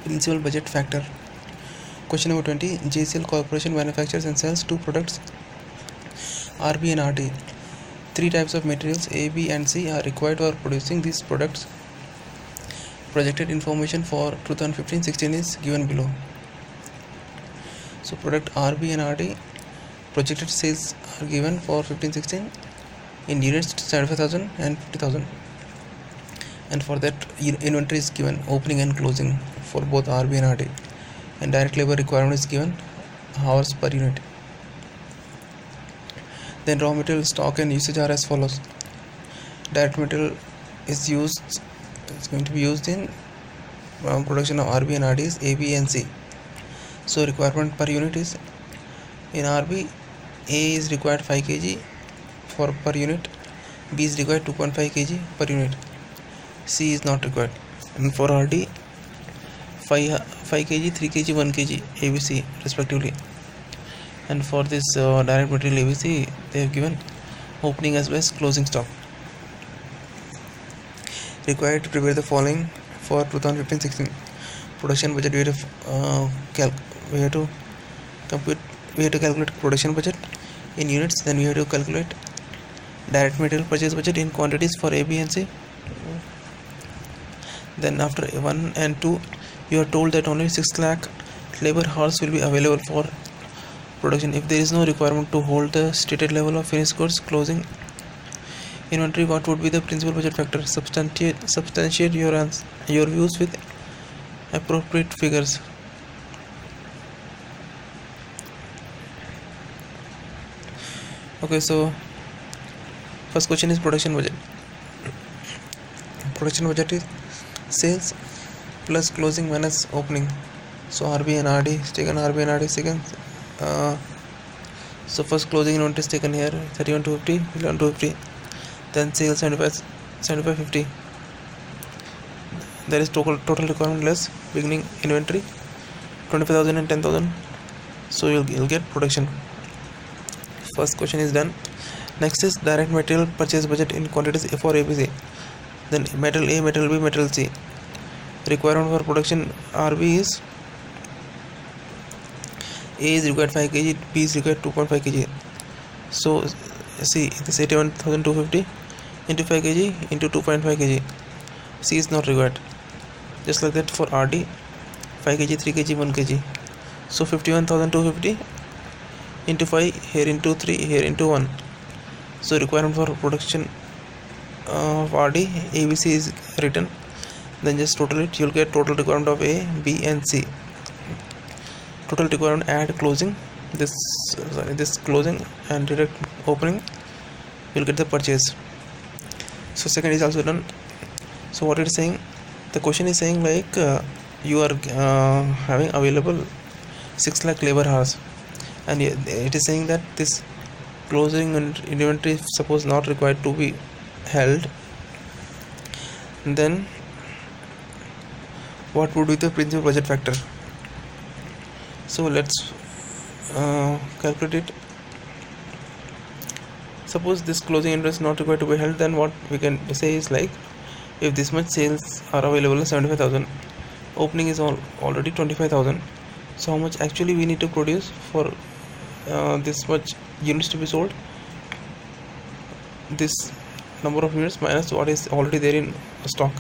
Principal budget factor. Question number 20. JCL Corporation manufactures and sells two products, RB and RD. Three types of materials A, B and C are required for producing these products. Projected information for 2015-16 is given below. So product RB and RD, projected sales are given for 15-16 in units 75,000 and 50,000, and for that inventory is given, opening and closing for both RB and RD, and direct labor requirement is given, hours per unit. Then raw material stock and usage are as follows. Direct material is going to be used in production of RB and RD is A, B and C. So requirement per unit is, in RB, A is required 5 kg per unit, B is required 2.5 kg per unit, C is not required. And for RD, 5 kg, 3 kg, 1 kg ABC respectively. And for this direct material ABC, they have given opening as well as closing stock. Required to prepare the following for 2015-16. Production budget, we have to calculate production budget in units. Then we have to calculate direct material purchase budget in quantities for A, B and C. Then after 1 and 2, you are told that only 6 lakh labor hours will be available for production. If there is no requirement to hold the stated level of finished goods closing inventory, what would be the principal budget factor? Substantiate your views with appropriate figures. Okay, so first question is production budget. Production budget is sales plus closing minus opening. So RB and RD is taken, RB and RD is taken. So first closing inventory is taken here, 31,250, 11,250. Then sales 75,50. There is total requirement less beginning inventory 25,000 and 10,000. So you'll get production. First question is done. Next is direct material purchase budget in quantities for ABC. Then metal A, metal B, metal C. Requirement for production RB is, A is required 5 kg, B is required 2.5 kg. So see, this 81,250 into 5 kg into 2.5 kg. C is not required. Just like that for RD, 5 kg, 3 kg, 1 kg. So 51,250 into 5, here into 3, here into 1. So requirement for production of RD, ABC is written. Then just total it, you'll get total requirement of A, B and C. Total requirement, add closing, this closing and direct opening, you'll get the purchase. So second is also done. So what it is saying, the question is saying like you are having available 6 lakh labor hours, and it is saying that this closing and inventory suppose not required to be held. Then what would be the principal budget factor? So let's calculate it. Suppose this closing inventory is not required to be held, then what we can say is like, if this much sales are available, 75,000, opening is already 25,000. So how much actually we need to produce for this much units to be sold? This number of units minus what is already there in stock.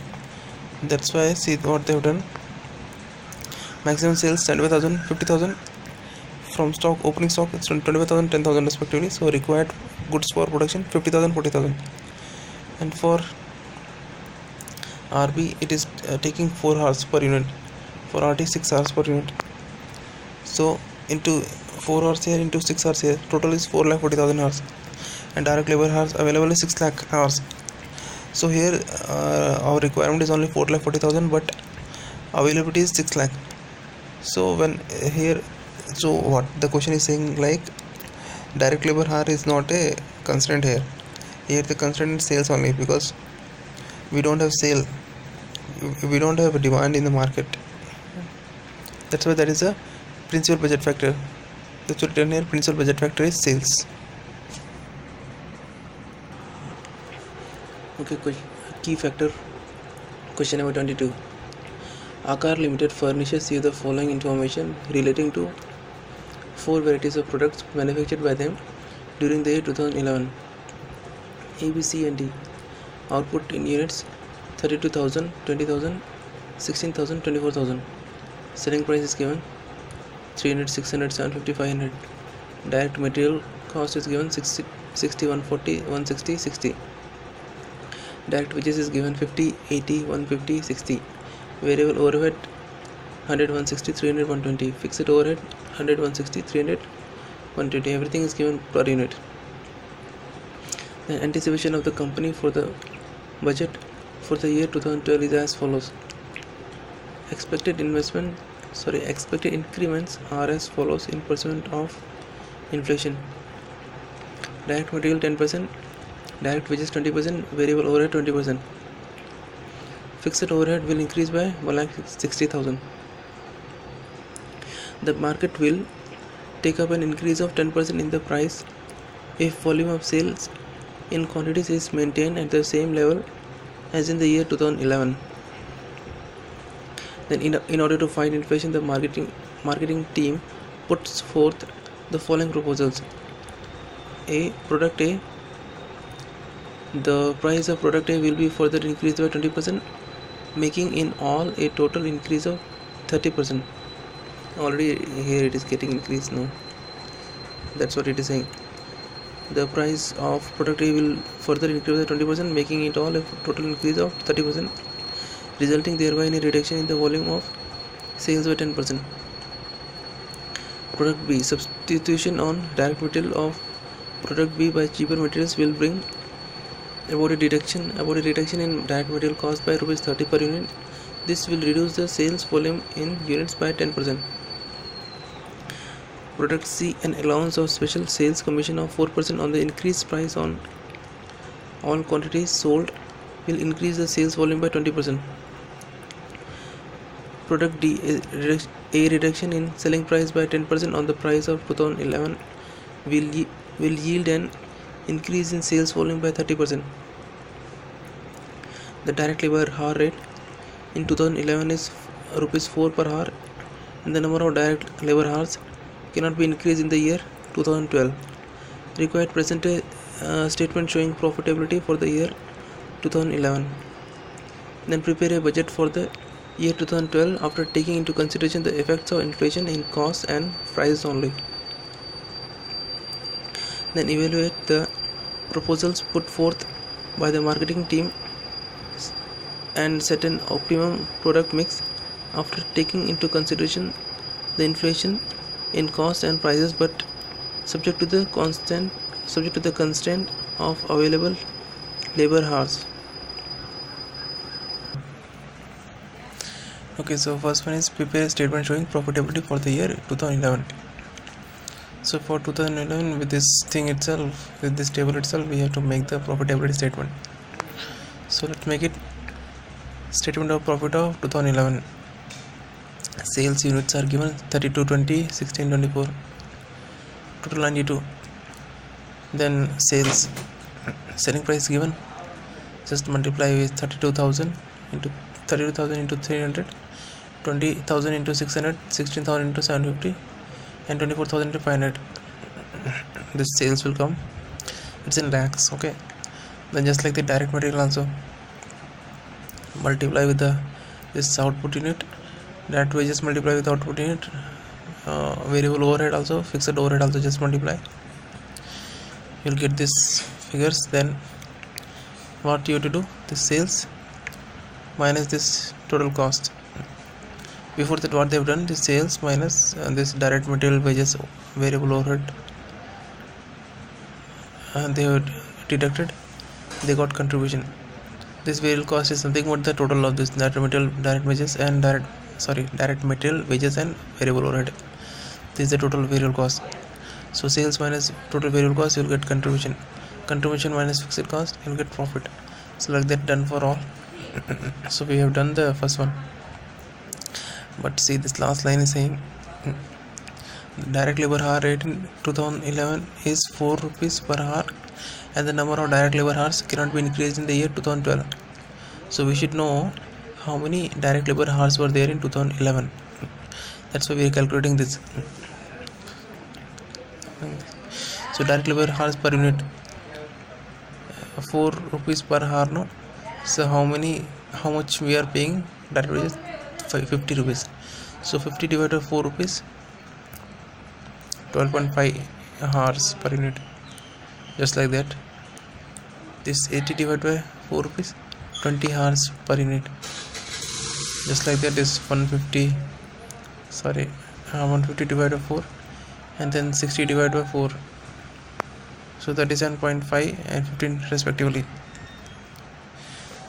That's why see what they have done. Maximum sales 75,000, 50,000. From stock, opening stock it's 25,000, 10,000 respectively. So required goods for production 50,000, 40,000. And for RB it is taking 4 hours per unit. For RT 6 hours per unit. So into 4 hours here into 6 hours here, total is 4,40,000 hours. And direct labor hours available is 6 lakh hours. So here our requirement is only 4,40,000, but availability is 6 lakh. So when here, so what the question is saying, like direct labor hour is not a constraint here. Here the constraint is sales only, because we don't have sale, we don't have a demand in the market. That's why that is a principal budget factor. That's written here, principal budget factor is sales. Okay, key factor, question number 22. Akar Limited furnishes you the following information relating to 4 varieties of products manufactured by them during the year 2011. A, B, C and D. Output in units 32,000, 20,000, 16,000, 24,000. Selling price is given 300, 600, 750, 500. Direct material cost is given 60, 140, 160, 60. Direct wages is given 50, 80, 150, 60. Variable overhead 100, 160, 300, 120. Fixed overhead 100, 160, 300, 120. Everything is given per unit. The anticipation of the company for the budget for the year 2012 is as follows. Expected increments are as follows in percent of inflation. Direct material 10%, direct wages 20%, variable overhead 20%. Fixed overhead will increase by 1,60,000. The market will take up an increase of 10% in the price if volume of sales in quantities is maintained at the same level as in the year 2011. Then in order to fight inflation, the marketing team puts forth the following proposals. A. Product A. The price of product A will be further increased by 20%, making in all a total increase of 30%. Already here it is getting increased now. That's what it is saying. The price of product A will further increase by 20%, making it all a total increase of 30%, resulting thereby in a reduction in the volume of sales by 10%. Product B. Substitution on direct material of product B by cheaper materials will bring about a reduction in direct material cost by Rs 30 per unit. This will reduce the sales volume in units by 10%. Product C. An allowance of special sales commission of 4% on the increased price on all quantities sold will increase the sales volume by 20%. Product D. A reduction in selling price by 10% on the price of 2011 will yield an increase in sales volume by 30%. The direct labor hour rate in 2011 is Rs 4 per hour, and the number of direct labor hours cannot be increased in the year 2012. Required present a statement showing profitability for the year 2011. Then prepare a budget for the year 2012 after taking into consideration the effects of inflation in costs and prices only. Then evaluate the proposals put forth by the marketing team and set an optimum product mix after taking into consideration the inflation in costs and prices, but subject to the constraint of available labor hours. Okay, so first one is prepare a statement showing profitability for the year 2011. So for 2011, with this table itself, we have to make the profitability statement. So let's make it statement of profit of 2011. Sales units are given 32, 20, 16, 24, total 92. Then selling price given, just multiply with 32,000 into 300, 20,000 into 600, 16,000 into 750, and 24,000 into 500. This sales will come, it's in lakhs. Okay, then just like the direct material also, multiply with this output unit, direct wages multiply with output unit, variable overhead also, fixed overhead also, just multiply, you'll get this figures. Then what you have to do, this sales minus this total cost. Before that, what they have done, this sales minus this direct material wages, variable overhead, and they have deducted, they got contribution. This variable cost is nothing but the total of this direct material wages and direct material wages and variable overhead. This is the total variable cost. So sales minus total variable cost, you will get contribution. Contribution minus fixed cost, you will get profit. So like that, done for all. So we have done the first one, but see, this last line is saying direct labor hour rate in 2011 is 4 rupees per hour, and the number of direct labor hours cannot be increased in the year 2012. So we should know how many direct labor hours were there in 2011. That's why we are calculating this. So direct labor hours per unit, 4 rupees per hour, no? So how much we are paying direct wages? 50 rupees. So 50 divided by 4 rupees, 12.5 hours per unit, just like that. This 80 divided by 4 rupees, 20 hours per unit, just like that. This 150 divided by 4, and then 60 divided by 4, so 37.5 and 15 respectively.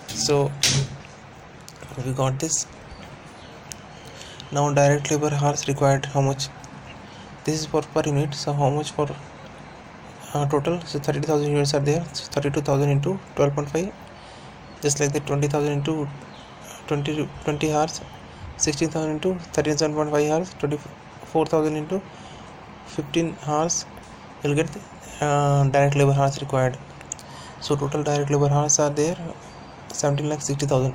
So we got this. Now direct labor hours required, how much? This is for per unit, so how much for total? So 32,000 units are there, so 32,000 into 12.5, just like that. 20,000 into 20 hours, 16,000 into 37.5 hours, 24,000 into 15 hours, you'll get direct labor hours required. So total direct labor hours are there 17,60,000.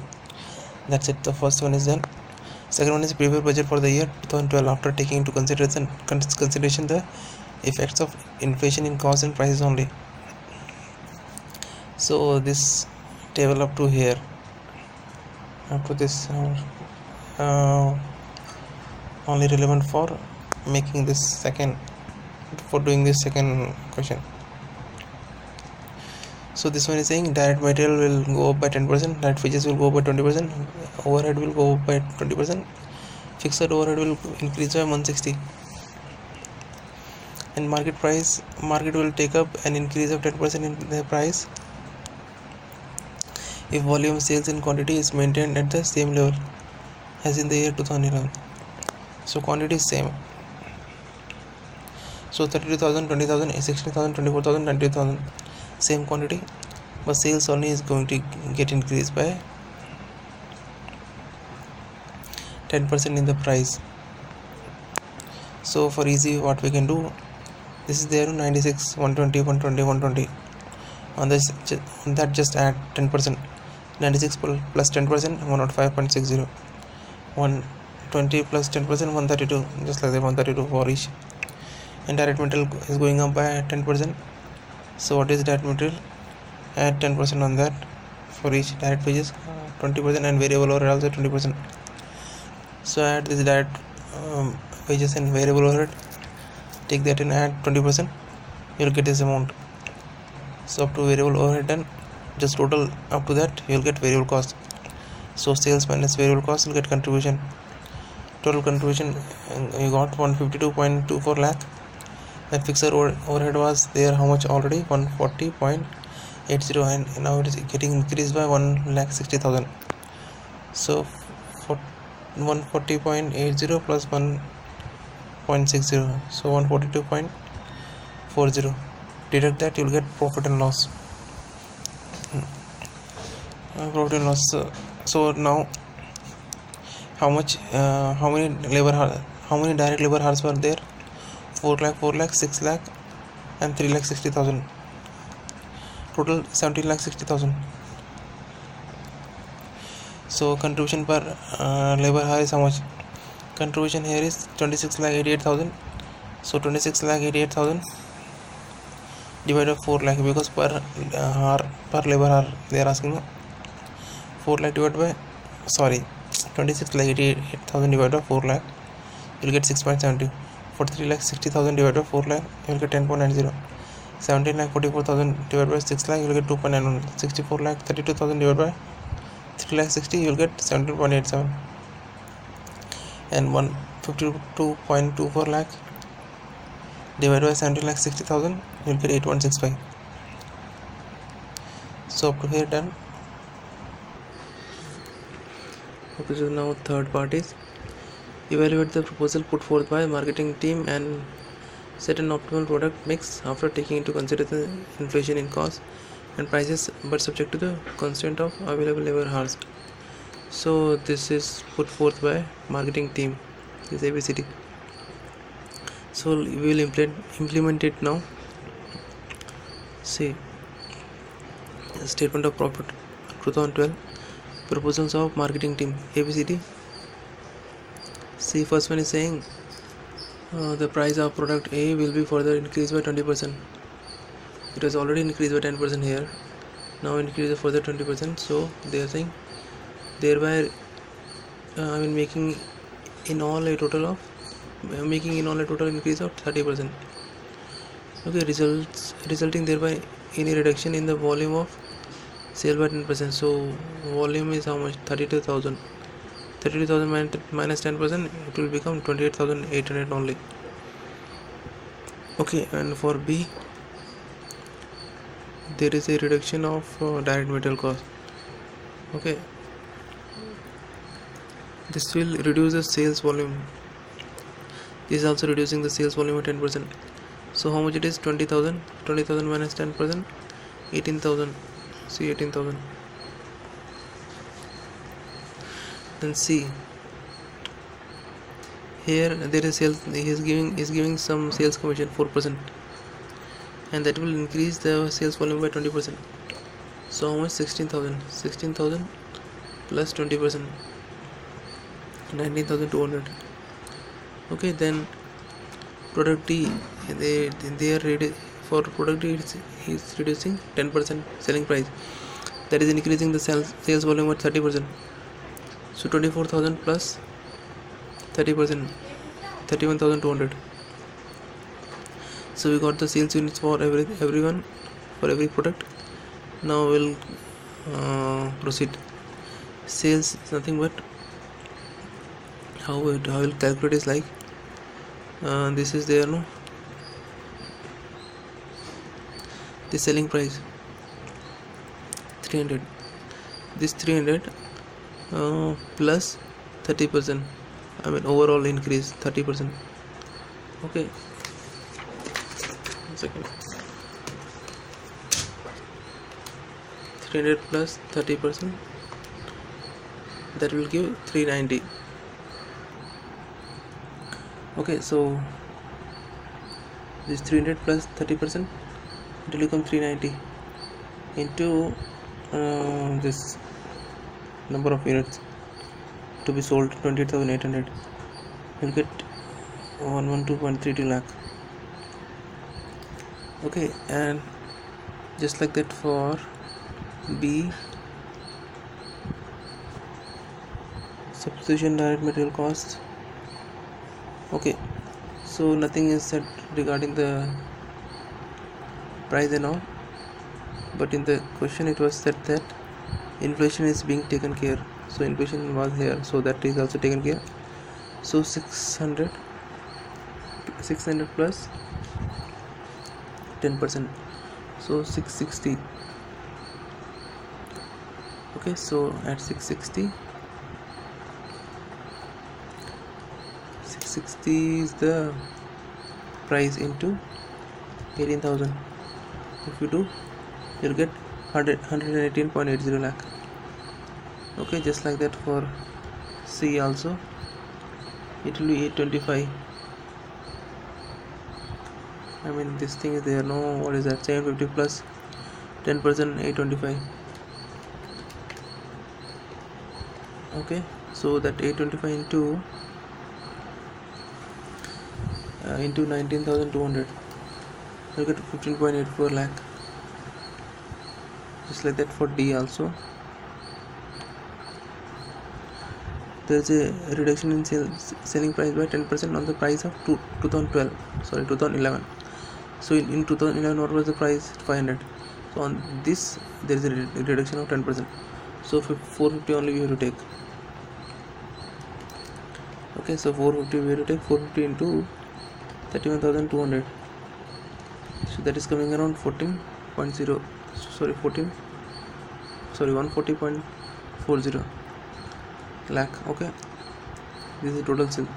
That's it. The first one is done. Second one is prepare budget for the year 2012 after taking into consideration the effects of inflation in costs and prices only. So this table up to here, up to this only relevant for making this doing this second question. So this one is saying direct material will go up by 10%, direct wages will go up by 20%, overhead will go up by 20%, fixed overhead will increase by 160, and market will take up an increase of 10% in the price if volume, sales and quantity is maintained at the same level as in the year 2011. So quantity is same. So 32,000, 20,000, 16,000, 24,000, 20,000, same quantity, but sales only is going to get increased by 10% in the price. So for easy, what we can do, this is there 96, 120, 120, 120. On that just add 10%. 96 plus 10%, 105.60. 120 plus 10%, 132. Just like that, 132 for each. And direct material is going up by 10%. So what is direct material? Add 10% on that for each. Direct wages 20% and variable overhead also 20%. So add this direct wages and variable overhead. Take that and add 20%. You'll get this amount. So up to variable overhead done, just total up to that you'll get variable cost. So sales minus variable cost, you'll get contribution. Total contribution you got 152.24 lakh. That fixed overhead was there how much already? 140.80, and now it is getting increased by 1,60,000. So 140.80 plus 1.60, so 142.40. Deduct that, you'll get profit and loss. Profit and loss. So now how many direct labor hours were there? 4 lakh, 6 lakh and 3,60,000. Total 17,60,000. So contribution per labor hour is how much? Contribution here is 26,88,000. So 26,88,000 divided by 4 lakh, because per labor hour they are asking. 4 lakh divided by 26,88,000 divided by 4 lakh, you will get 6.70. 43,60,000 divided by 4 lakh, you will get 10.90. 17,44,000 divided by 6 lakh, you will get 2.91. 64,32,000 divided by 3,60,000, you will get 17.87. And 152.24 lakh divided by 17,60,000, you will get 8.65. So up to here done. Okay, so now third part is evaluate the proposal put forth by marketing team and set an optimal product mix after taking into consideration inflation in costs and prices, but subject to the constraint of available labor hours. So this is put forth by marketing team, this ABCD. So we will implement it now. See, statement of profit 2012. Proposals of marketing team, ABCD. See, first one is saying the price of product A will be further increased by 20%. It was already increased by 10% here, now increase further 20%. So they are saying thereby making in all a total increase of 30%. Okay, resulting thereby in a reduction in the volume of sale by 10%. So volume is how much? 32,000 minus 10%, it will become 28,800 only. Okay, and for B, there is a reduction of direct material cost. Okay, this will reduce the sales volume. This is also reducing the sales volume by 10%. So how much it is? 20,000 minus 10%, 18,000. See, 18,000. Then see, here there is sales. He is giving some sales commission 4%, and that will increase the sales volume by 20%. So how much? 16,000 plus 20%, 19,200. Okay, then product D, they are ready for product D. He is reducing 10% selling price, that is increasing the sales volume by 30%. So 24,000 plus 30%, 31,200. So we got the sales units for everyone, for every product. Now we'll proceed. Sales is nothing but how we'll calculate is like this is there, no, the selling price 300. This 300 plus 30%, overall increase 30%. Okay, 1 second. 300 plus 30%, that will give 390. Okay, so this 300 plus 30%, it will become 390 into this number of units to be sold, 28,800. You'll get 112.32 lakh. Okay, and just like that for B, substitution direct material costs. Okay, so nothing is said regarding the price and all, but in the question it was said that inflation is being taken care. So inflation was here, so that is also taken care. So 600 plus 10%, so 660. Okay, so at 660 is the price into 18,000. If you do, you'll get 118.80 lakh. Okay, just like that for C also, it will be 825. This thing is there, no, what is that? 750 plus 10%, 825. Okay, so that 825 into 19,200, you get 15.84 lakh. Just like that for D also, there is a reduction in selling price by 10% on the price of 2011. So in 2011, what was the price? 500. So on this there is a reduction of 10%. So 450 only we have to take. Okay, so 450 we have to take. 450 into 31,200. So that is coming around 140.40 lakh. Okay, this is total sale.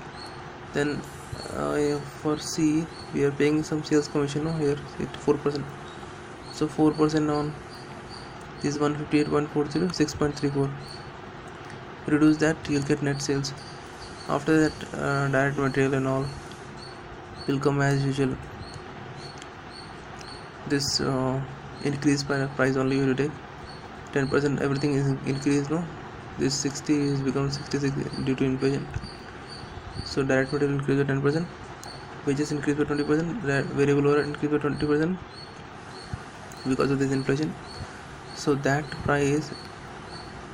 Then for C, we are paying some sales commission. Here it 4%. So 4% on this 158.40, 6.34. Reduce that, you'll get net sales. After that, direct material and all will come as usual. This increase by price only you will take 10%. Everything is increased, no? this 60 is become 66 due to inflation. So direct material increase by 10%, wages increase by 20%, variable overhead increase by 20% because of this inflation. So that price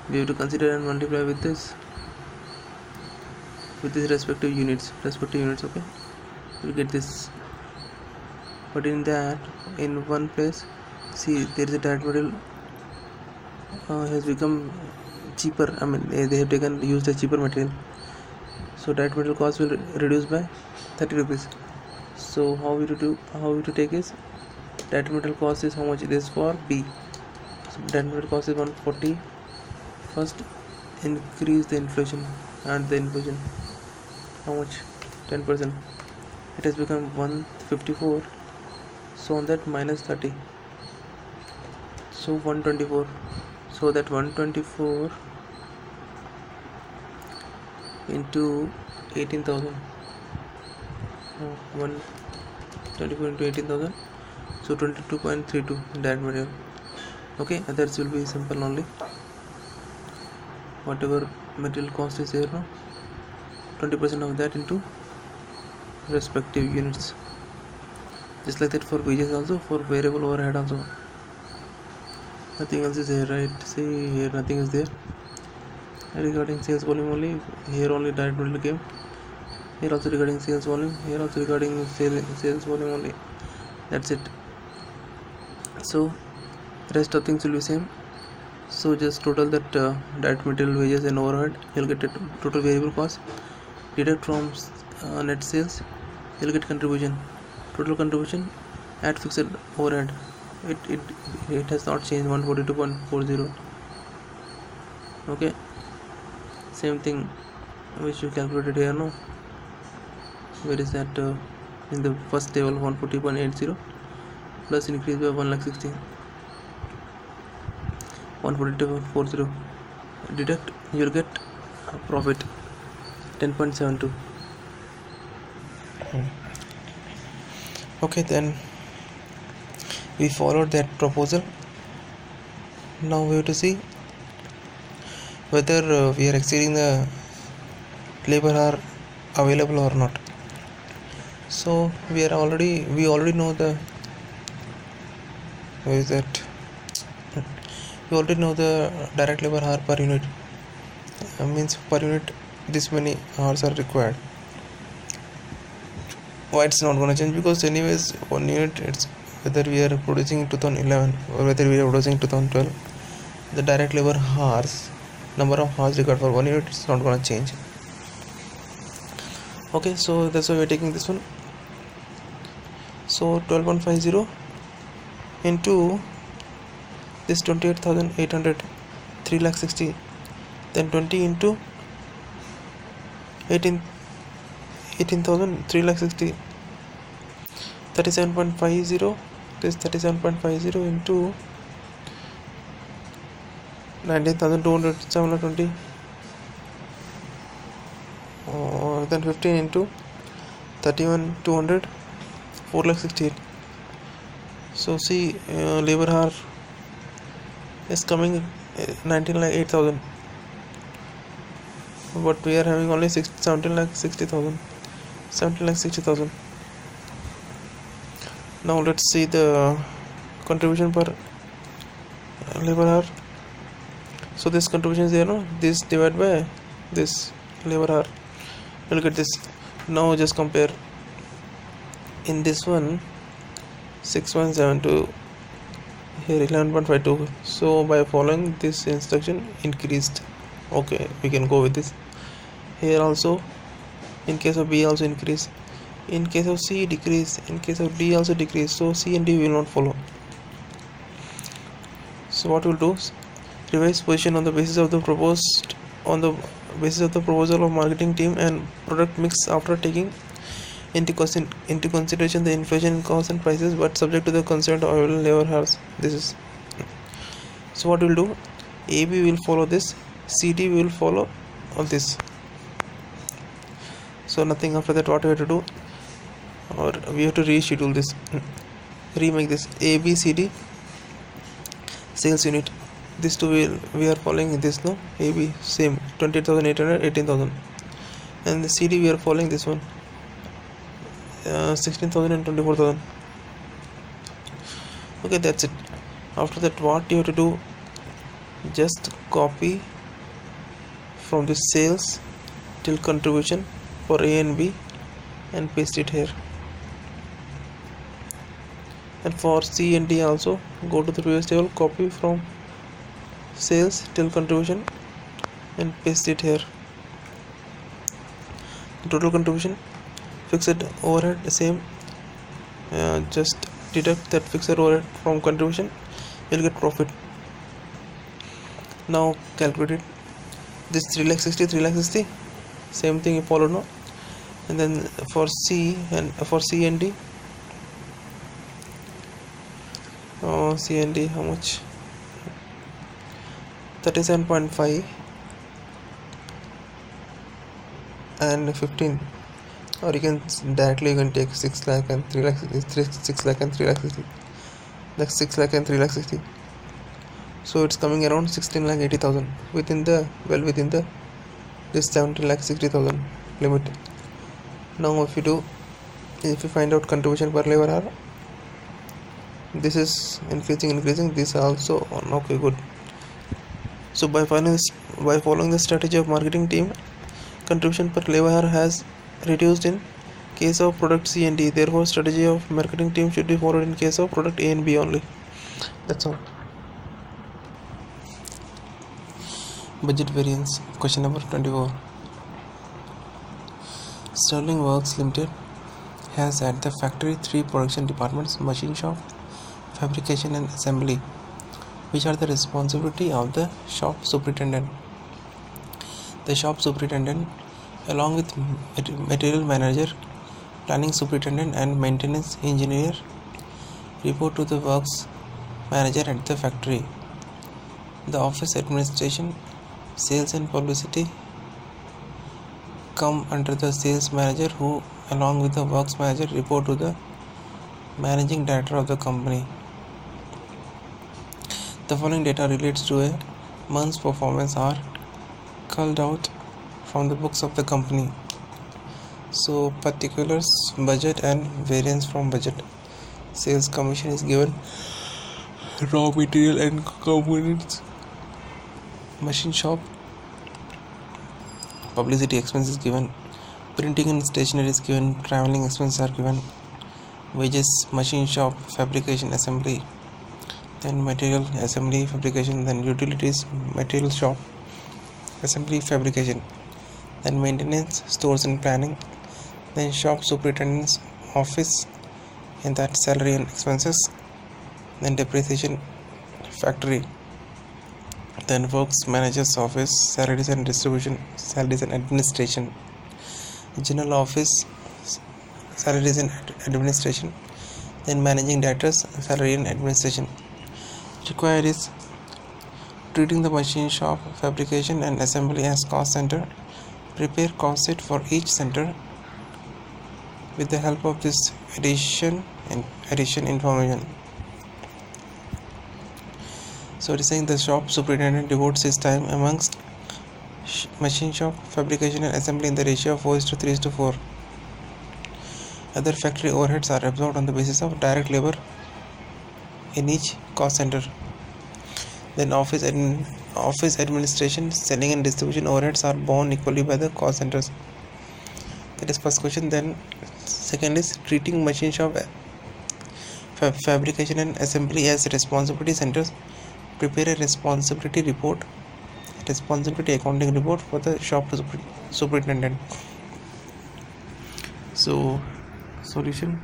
we have to consider and multiply with these respective units. Okay, we'll get this. But in that, in one place, see, there is a direct material has become cheaper. I mean, they have used a cheaper material, so direct material cost will reduce by 30 rupees. So how we to take is direct material cost is how much it is for B. So direct material cost is 140. First, increase the inflation, and the inflation how much? 10%. It has become 154. So on that minus 30, so 124. So that 124 into 18,000, 124 into 18,000, so 22.32 direct material. Okay, others will be simple only. Whatever material cost is there now, 20% of that into respective units. Just like that for wages also, for variable overhead also. Nothing else is here, right? See here, nothing is there. Regarding sales volume only, here only direct material came. Here also regarding sales volume, here also regarding sales volume only. That's it. So rest of things will be same. So just total that direct material, wages and overhead, you'll get a total variable cost. Deduct from net sales, you'll get contribution. Total contribution at fixed overhead. It has not changed, 142.40. Okay, same thing which you calculated here. No, where is that? In the first table, 140.80 plus increase by 1,60,000, 142.40. Deduct, you'll get profit 10.72. Okay, then we followed that proposal. Now we have to see whether we are exceeding the labor hour available or not. So we already know the we already know the direct labor hour per unit. Means per unit this many hours are required. Why it's not going to change? Because anyways, 1 unit, it's whether we are producing 2011 or whether we are producing 2012, the direct labor hours, number of hours required for 1 unit, it's not going to change. Okay, so that's why we're taking this one. So 12.50 into this 28,800, 3,60,000, then 20 into 18,000, 3,60,000, 37.50. This 37.50 into 19,200, 720, then 15 into 31,200, 4,68,000. So see, labor hour is coming 19,08,000, but we are having only 17,60,000. Now let's see the contribution per labor hour. So this contribution is there, no? This divided by this labor hour, you'll get this. Now just compare. In this one, 6.72, here 11.52. So by following this instruction, increased. Okay, we can go with this. Here also, in case of B also increase, in case of C decrease, in case of D also decrease. So C and D will not follow. So what we'll do is revise position on the basis of the proposal of marketing team and product mix after taking into consideration the inflation in costs and prices, but subject to the consent of available labor hours. This is. So what we'll do, AB will follow this, CD will follow all this. So nothing after that. What we have to do, or we have to reschedule this, remake this ABCD sales unit. These two we are following this, no? AB same 28,800, 18,000, and the CD we are following this one, 16,000 and 24,000. Okay, that's it. After that, what you have to do, just copy from the sales till contribution for A and B and paste it here. And for C and D also, go to the previous table, copy from sales till contribution and paste it here. Total contribution, fixed overhead the same, just deduct that fixed overhead from contribution, you'll get profit. Now calculate it. This 3,60,000, same thing you follow now. And then for C and D, C and D, how much? 37.5 and 15, or you can directly take 6 lakh and 3 lakh, 6 lakh and 3 lakh 60, like 6 lakh and 3 lakh 60. So it's coming around 16 lakh 80,000 within the this 17 lakh 60,000 limit. Now if you find out contribution per labor hour, this is increasing, this also on. Okay, good. So by following the strategy of marketing team, contribution per labor hour has reduced in case of product C and D. Therefore, strategy of marketing team should be followed in case of product A and B only. That's all. Budget variance. Question number 24. Sterling Works Limited has at the factory 3 production departments: machine shop, fabrication and assembly, which are the responsibility of the shop superintendent. The shop superintendent, along with material manager, planning superintendent and maintenance engineer, report to the works manager at the factory. The office administration, sales and publicity come under the sales manager, who along with the works manager report to the managing director of the company. The following data relates to a month's performance are culled out from the books of the company. So particulars, budget and variance from budget. Sales commission is given, raw material and components, machine shop publicity expense is given, printing and stationery is given, traveling expenses are given, wages, machine shop, fabrication, assembly, then material, assembly, fabrication, then utilities, material shop, assembly, fabrication, then maintenance, stores and planning, then shop superintendent's office, and that salary and expenses, then depreciation, factory, then works manager's office, salaries and distribution, salaries and administration, general office, salaries and administration, then managing directors, salary and administration. Required is treating the machine shop, fabrication and assembly as cost center. Prepare cost sheet for each center with the help of this addition information. So it is saying the shop superintendent devotes his time amongst machine shop, fabrication and assembly in the ratio of 4:3:4. Other factory overheads are absorbed on the basis of direct labor in each cost center. Then office administration, selling and distribution overheads are borne equally by the cost centers. That is first question. Then second is treating machine shop, fabrication and assembly as responsibility centers. Prepare a responsibility accounting report for the shop superintendent. So solution,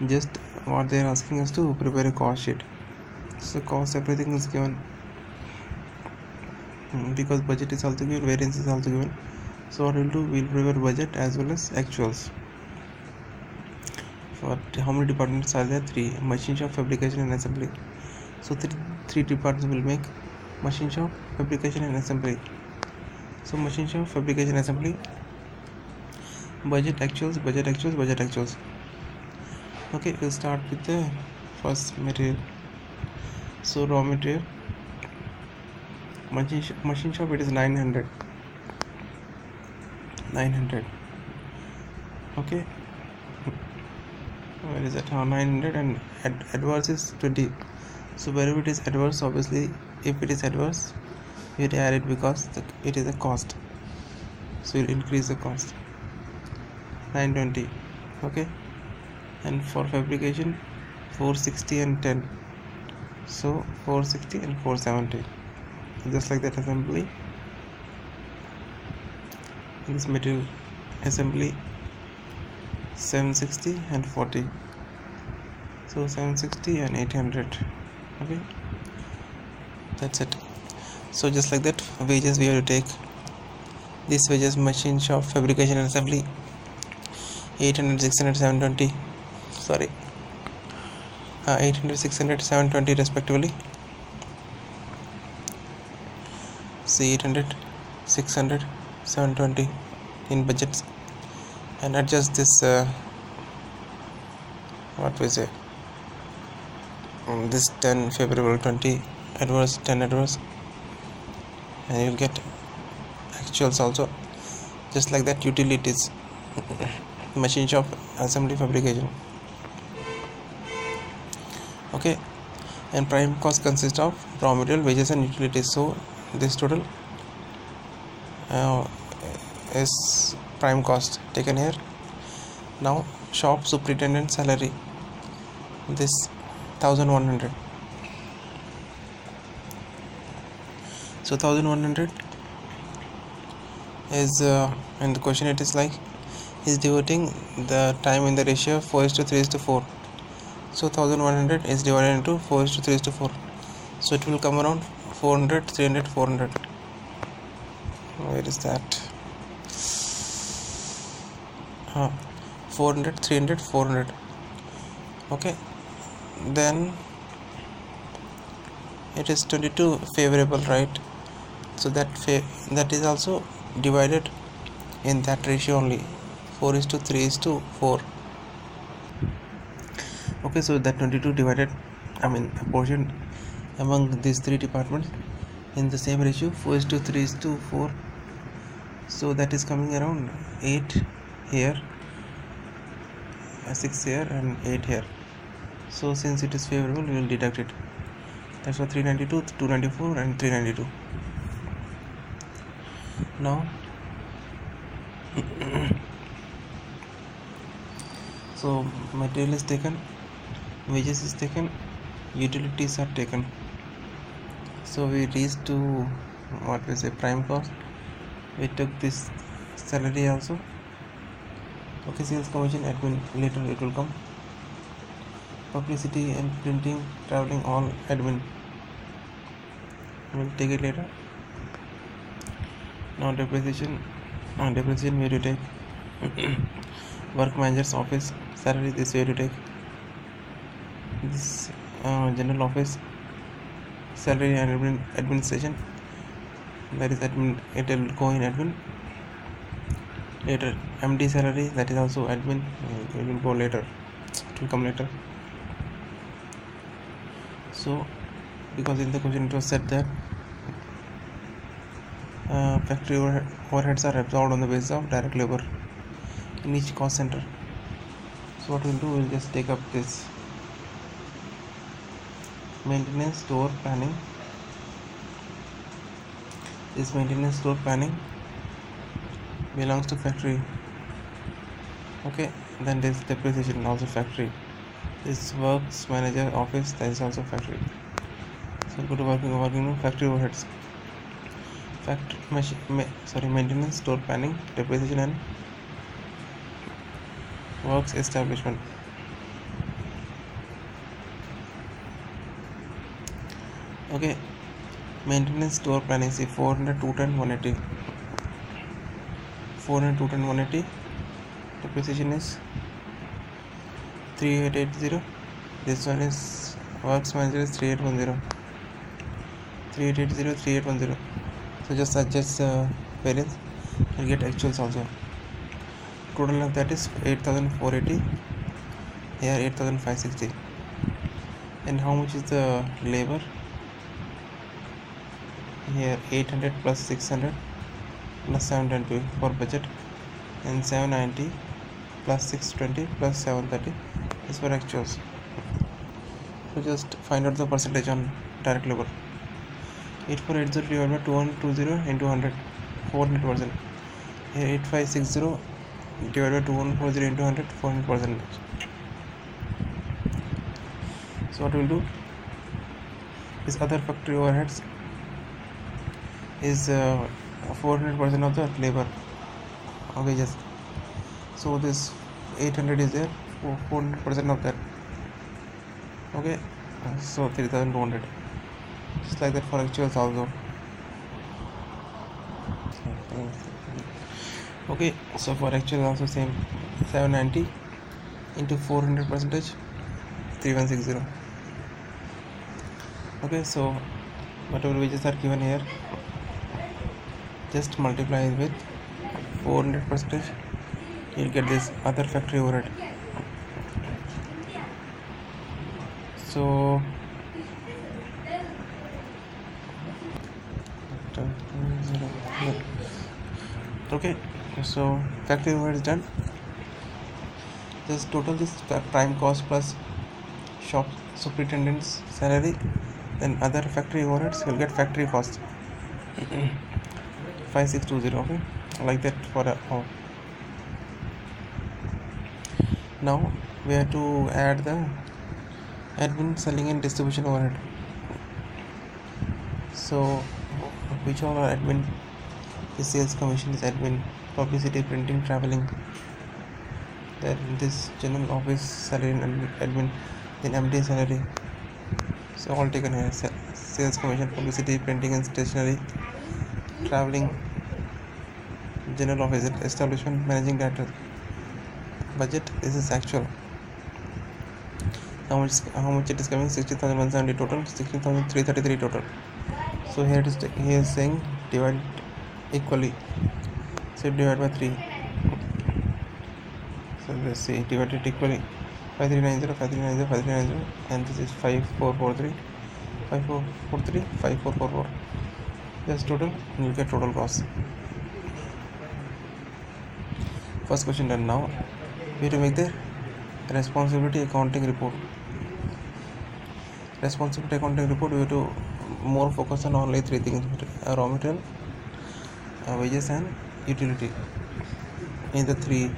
just what they are asking us to prepare a cost sheet. So cost, everything is given, because budget is also given, variance is also given. So what we'll do, we'll prepare budget as well as actuals. For how many departments are there? 3: machine shop, fabrication and assembly. So three departments will make machine shop, fabrication and assembly. So machine shop, fabrication, assembly, budget, actuals. Okay, we'll start with the first material. So raw material, machine shop, it is 900. Okay, where is that? 900, and adverse is 20. So wherever it is adverse, obviously if it is adverse, you add it because it is a cost, so you increase the cost. 920. Okay, and for fabrication 460 and 10, so 460 and 470. Just like that assembly, this material assembly 760 and 40, so 760 and 800. Okay, that's it. So just like that, wages we have to take. This wages, machine shop, fabrication and assembly 800, 600, 720, sorry, 800, 600, 720 respectively. See, 800, 600, 720 in budgets, and adjust this what we say, this 10 favorable, 20 adverse, 10 adverse, and you'll get actuals also. Just like that, utilities, machine shop, assembly, fabrication. Okay, and prime cost consists of raw material, wages and utilities. So this total is prime cost taken here. Now shop superintendent salary, this 1100. So 1100 is in the question it is like, is devoting the time in the ratio 4:3:4. So 1100 is divided into 4:3:4, so it will come around 400, 300, 400. Where is that? 400, 300, 400. Okay, then it is 22 favorable, right? So that is also divided in that ratio only, 4:3:4. Okay, so that 22 divided, apportioned among these three departments in the same ratio, 4:3:4. So that is coming around 8 here, 6 here, and 8 here. So since it is favorable, we will deduct it. That's for 392, 294, and 392. Now so material is taken, wages is taken, utilities are taken. So we reached to what we say, prime cost. We took this salary also. Okay, sales commission, admin, later it will come. Publicity and printing, traveling, all admin, we'll take it later. Now depreciation we have to take. Work manager's office salary, this we have to take. This general office salary and administration, that is admin, it will go in admin. Later MD salary, that is also admin, it will go later, it will come later. So because in the question it was said that factory overheads are absorbed on the basis of direct labor in each cost center. So what we'll do, we'll just take up this maintenance store planning. This maintenance store planning belongs to factory. Okay, then this depreciation, also factory. This works manager office, that is also factory. So go to working factory overheads. Maintenance, store planning, depreciation, and works establishment. Okay, maintenance, store planning, see 400, 210, 180. 400, 210, 180. Depreciation is 3880. This one is works manager is 3810. 3880, 3810. So just adjust variance and get actuals also. Total of that is 8480. Here 8560. And how much is the labor? Here 800 plus 600 plus 720 for budget, and 790 plus 620 plus 730 is for actuals. So just find out the percentage on direct labor. 8480 divided by 2120 into 100, 400%. Here 8560 divided by 2140 into 100, 400%. So what we'll do is other factory overheads is 400% of the labor wages. So this 800 is there, 400% of that. Okay, so 3200. Just like that for actuals also. Okay, so for actual also same, 790 into 400 percentage, 3160. Okay, so whatever wages are given here, just multiply it with 400 percentage, you'll get this other factory overhead. So okay, so factory overhead is done. Just total this prime cost plus shop superintendent's salary, then other factory overheads, you'll get factory cost 5620. Okay, like that for now we have to add the admin, selling and distribution overhead. So which all are admin? The sales commission is admin, publicity, printing, traveling. Then this general office salary and admin, then MD salary. So all taken here: sales commission, publicity, printing and stationery, traveling, general office, establishment, managing director. Budget, this is actual. How much it is coming? 60,170 total, 16,333 total. So here it is, he is saying divide equally, so divide by 3. So let's see, divide it equally, 5390, 5390, 5390, and this is 5443, 5443, 5444. That's total, and you get total cost. First question done. Now we have to make the responsibility accounting report. Responsibility accounting report, we have to more focus on only 3 things: raw material, wages and utility in the 3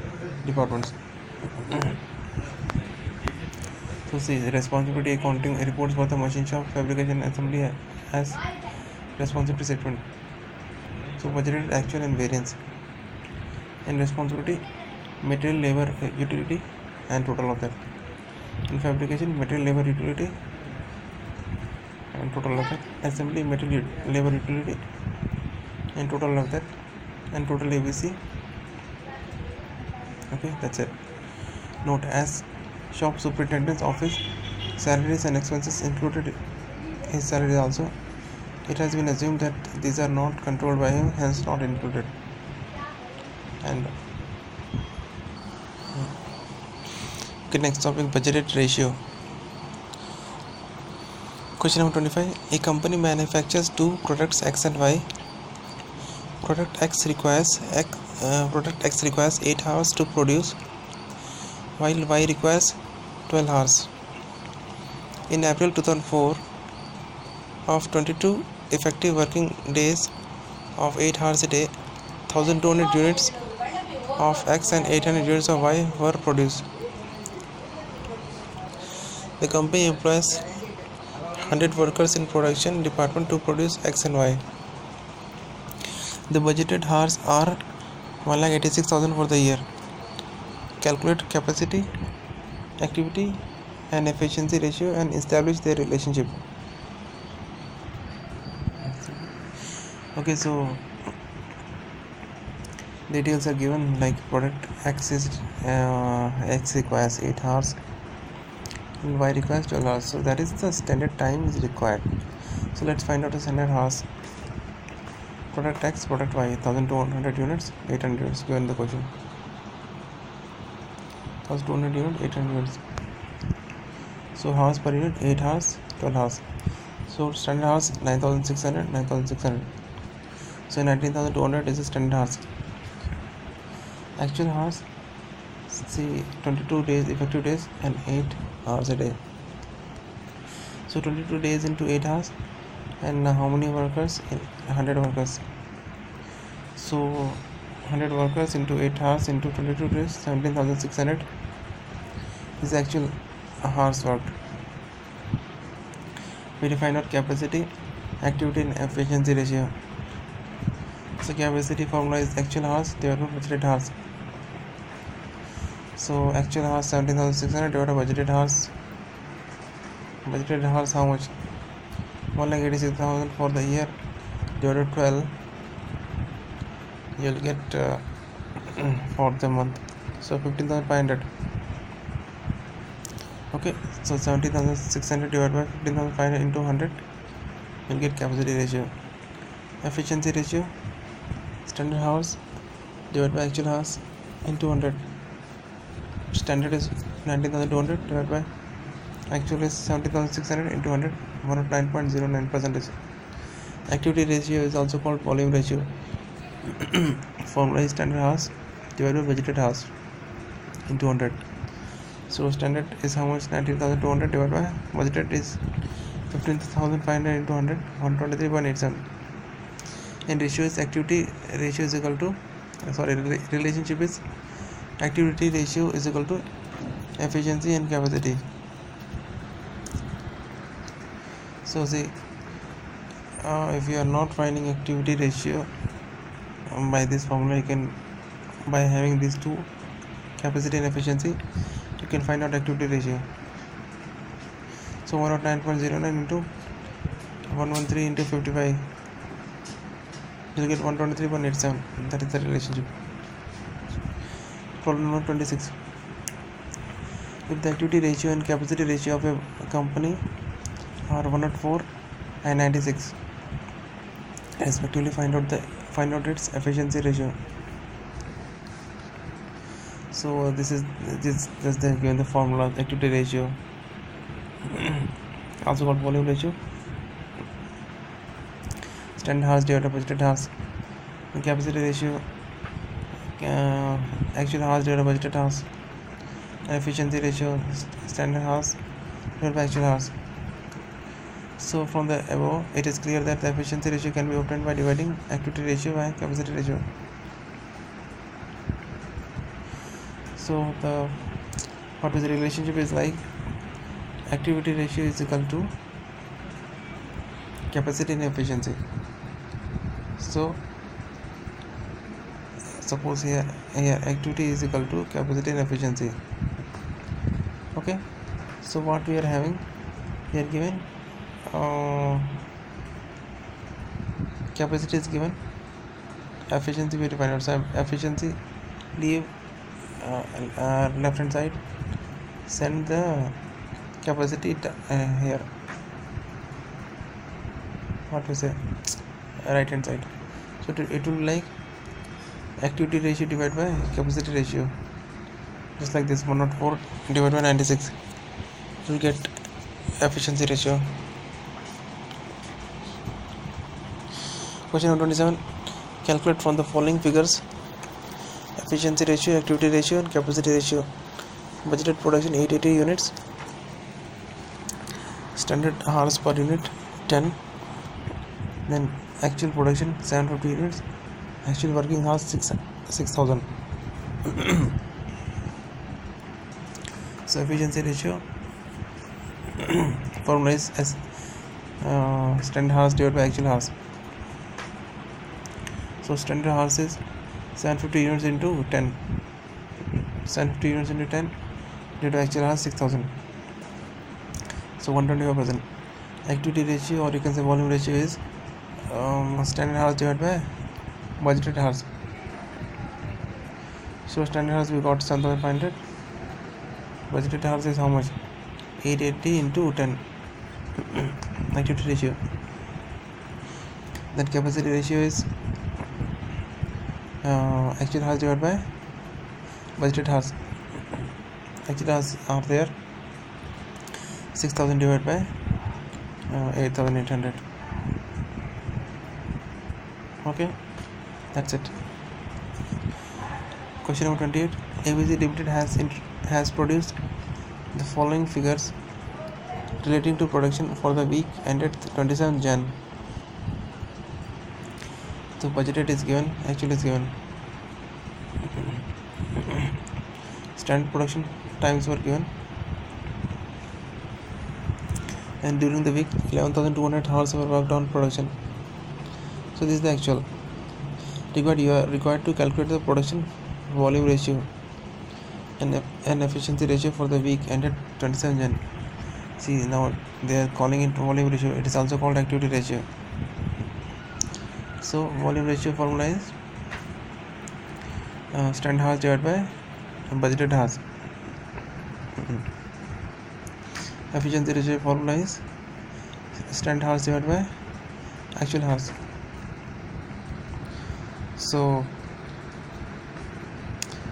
departments. So see, responsibility accounting reports for the machine shop, fabrication, assembly as responsibility statement. So budgeted, actual and variance. In responsibility, material, labor, utility and total of that. In fabrication, material, labor, utility and total of that. Assembly, material, labor, utility and total of that, and total ABC. Okay, that's it. Note: as shop superintendent's office salaries and expenses included his salary also, it has been assumed that these are not controlled by him, hence not included. And okay, next topic, budgeted ratio. Question number 25. A company manufactures 2 products X and Y. Product X requires 8 hours to produce, while Y requires 12 hours. In April 2004, of 22 effective working days of 8 hours a day, 1200 units of X and 800 units of Y were produced. The company employs 100 workers in production department to produce X and Y. The budgeted hours are 1,86,000 for the year. Calculate capacity, activity and efficiency ratio and establish their relationship. Okay, so details are given, like product X requires 8 hours and Y requires 12 hours. So that is the standard time is required. So let's find out the standard hours. Product X, product Y, 1200 units, 800 units given the question. 1200 units, 800 units. So hours per unit 8 hours, 12 hours. So standard hours 9600, 9600. So 19,200 is the standard hours. Actual hours, see 22 days effective days and 8 hours a day. So 22 days into 8 hours, and how many workers? 100 workers. So 100 workers into 8 hours into 22 days, 17,600 is actual hours worked. We define out capacity, activity and efficiency ratio. So capacity formula is actual hours divided by budgeted hours. So actual hours 17,600 divided by budgeted hours. Budgeted hours how much? 1,86,000 for the year divided 12. You'll get for the month. So 15,500. Okay, so 17,600 divided by 15,500 into 100. You'll get capacity ratio. Efficiency ratio, standard hours divided by actual hours into 100. Standard is 19,200 divided by actual is 17,600 into 100, 109.09%. Activity ratio is also called volume ratio. Formula is standard hours divided by budgeted hours into 100. So standard is how much? 19,200 divided by budgeted is 15,500 into 100, 123.87. And ratio is activity ratio is equal to relationship is activity ratio is equal to efficiency and capacity. So see, if you are not finding activity ratio by this formula, you can, by having these two, capacity and efficiency, you can find out activity ratio. So 109.09 into 113 into 55, you'll get 123.87. That is the relationship. Problem number 26. If the activity ratio and capacity ratio of a company are 104 and 96, respectively, find out its efficiency ratio. So this is the given the formula. Activity ratio, also called volume ratio. Standard hours divided by budgeted hours. Capacity ratio, actual hours divided by budgeted hours. Efficiency ratio, standard hours divided by actual hours. So from the above, it is clear that the efficiency ratio can be obtained by dividing activity ratio by capacity ratio. So what is the relationship is like activity ratio is equal to capacity and efficiency. So suppose here activity is equal to capacity and efficiency. Okay, so what we are having here given, capacity is given, efficiency we define out. So efficiency, leave left hand side, send the capacity here, what we say, right hand side. So it will be like activity ratio divided by capacity ratio, just like this. 104 divided by 96, you will get efficiency ratio. Question number 27. Calculate from the following figures efficiency ratio, activity ratio and capacity ratio. Budgeted production 880 units, standard hours per unit 10, then actual production 750 units, actual working hours 6,000. So efficiency ratio formula is as standard hours divided by actual hours. So standard hours is 750 units into 10, 750 units into 10 divided by actual hours 6,000. So 125%. Activity ratio, or you can say volume ratio, is standard hours divided by budgeted hours. So standard hours we got 7,500, budgeted hours is how much? 880 into 10. Activity ratio. Then capacity ratio is actual hours divided by budgeted hours. Actual hours are there 6000 divided by 8800. Okay, that's it. Question number 28. ABC Limited has produced the following figures relating to production for the week ended 27 Jan. So budgeted is given, actual is given. Standard production times were given, and during the week 11,200 hours were worked on production. So this is the actual. You are required to calculate the production volume ratio and efficiency ratio for the week ended 27 Jan. See, now they are calling it volume ratio. It is also called activity ratio. So volume ratio formula is standard hours divided by budgeted hours. Efficiency ratio formula is standard hours divided by actual hours. So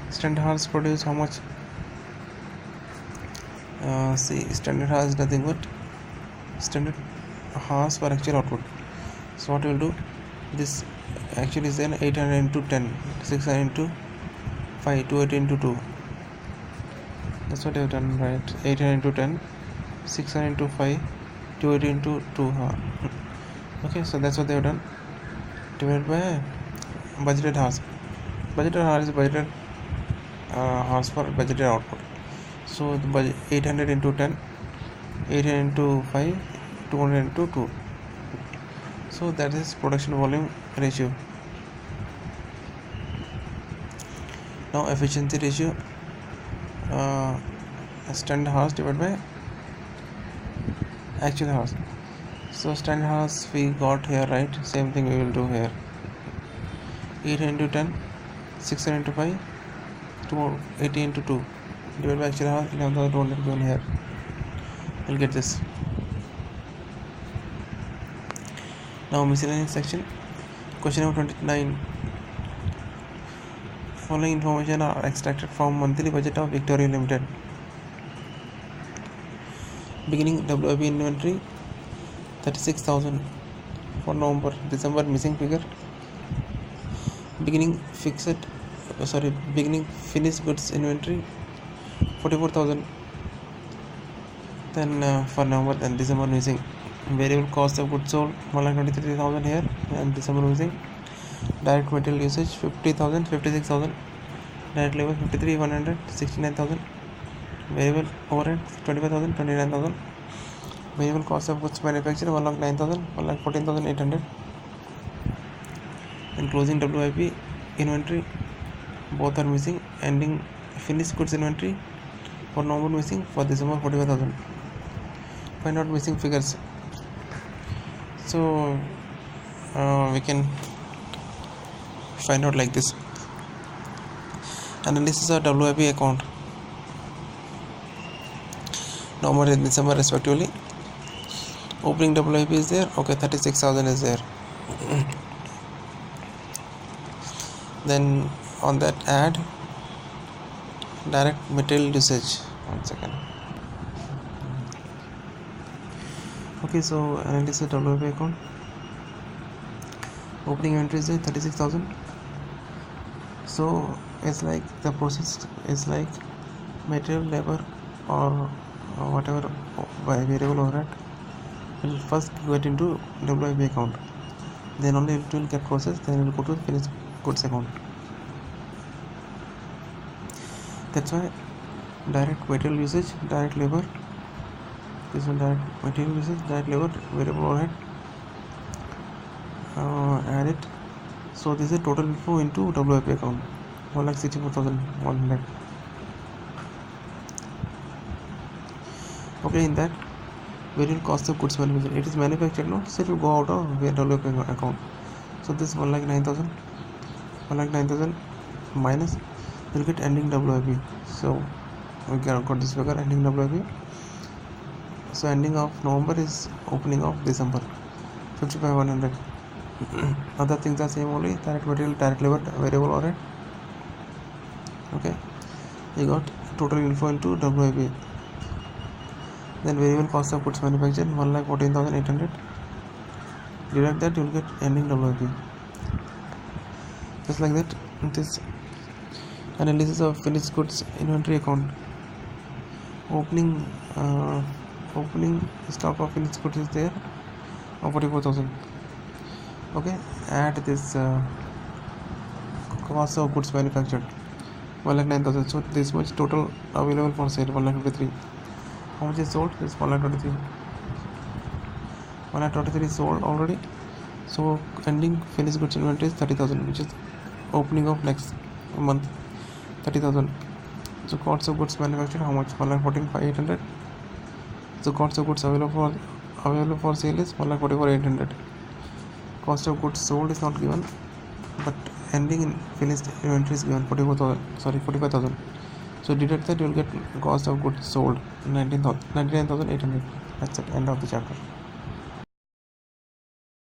standard hours produce how much? See, standard hours is nothing but standard hours per actual output. So what we will do, this actually is then 800 into 10, 600 into 5, 280 into 2. That's what I have done, right? 800 into 10, 600 into 5, 280 into 2. Okay, so that's what they have done. Divided by budgeted hours. Budgeted hours is budgeted hours for budgeted output. So the budget 800 into 10, 800 into 5, 200 into 2. So that is production volume ratio. Now efficiency ratio, standard hours divided by actual hours. So standard hours we got here, right? Same thing we will do here. 800 into 10, 600 into 5, 280 into 2 divided by actual hours, 11,200 given here. We'll get this. Now miscellaneous section. Question number 29. Following information are extracted from monthly budget of Victoria Limited. Beginning WIP inventory 36,000 for November. December missing figure. Beginning finished goods inventory 44,000. Then for November and December missing. Variable cost of goods sold 1,23,000 here and December missing. Direct material usage 50,000, 56,000. Direct labor 53,100, 69,000. Variable overhead 25,000, 29,000. Variable cost of goods manufactured 1,09,000, 1,14,800. And closing WIP inventory both are missing. Ending finished goods inventory for November missing, for December 45,000. Find out missing figures. So we can find out like this. Analysis of WIP account November and December respectively. Opening WIP is there. Okay, 36,000 is there. Then on that add direct material usage. 1 second. Okay, so analysis of WIP account. Opening entry is 36,000. So it's like the process is like material, labor, or whatever by variable overhead will first get into WIP account. Then only it will get processed. Then it will go to finished goods account. That's why direct material usage, direct labor. This one direct material usage, direct labor, variable overhead. Add it. So this is total info into WIP account 1,64,100. Okay, in that variable cost of goods manufactured, it is manufactured, no, so it will go out of WIP account. So this 1,09,000 minus, you'll get ending WIP. So we got this figure, ending WIP. So ending of November is opening of December 55,100. Other things are same only, direct material, direct labor, variable overhead. Okay, you got total info into WIP. Then variable cost of goods manufactured 1,14,800. Deduct that, you will get ending WIP. Just like that, this analysis of finished goods inventory account. Opening stock of finished goods is there of 44,000. Okay, add this cost of goods manufactured 1,09,000. So this much total available for sale 1,53. How much is sold? This 1,23. 1,23 is sold already. So ending finished goods inventory is 30,000, which is opening of next month 30,000. So cost of goods manufactured, how much? 1,14,800. So cost of goods available for sale is 1,44,800. Cost of goods sold is not given, but ending in finished inventory is given 45,000. So deduct that, you will get cost of goods sold 99,800. That's it. End of the chapter.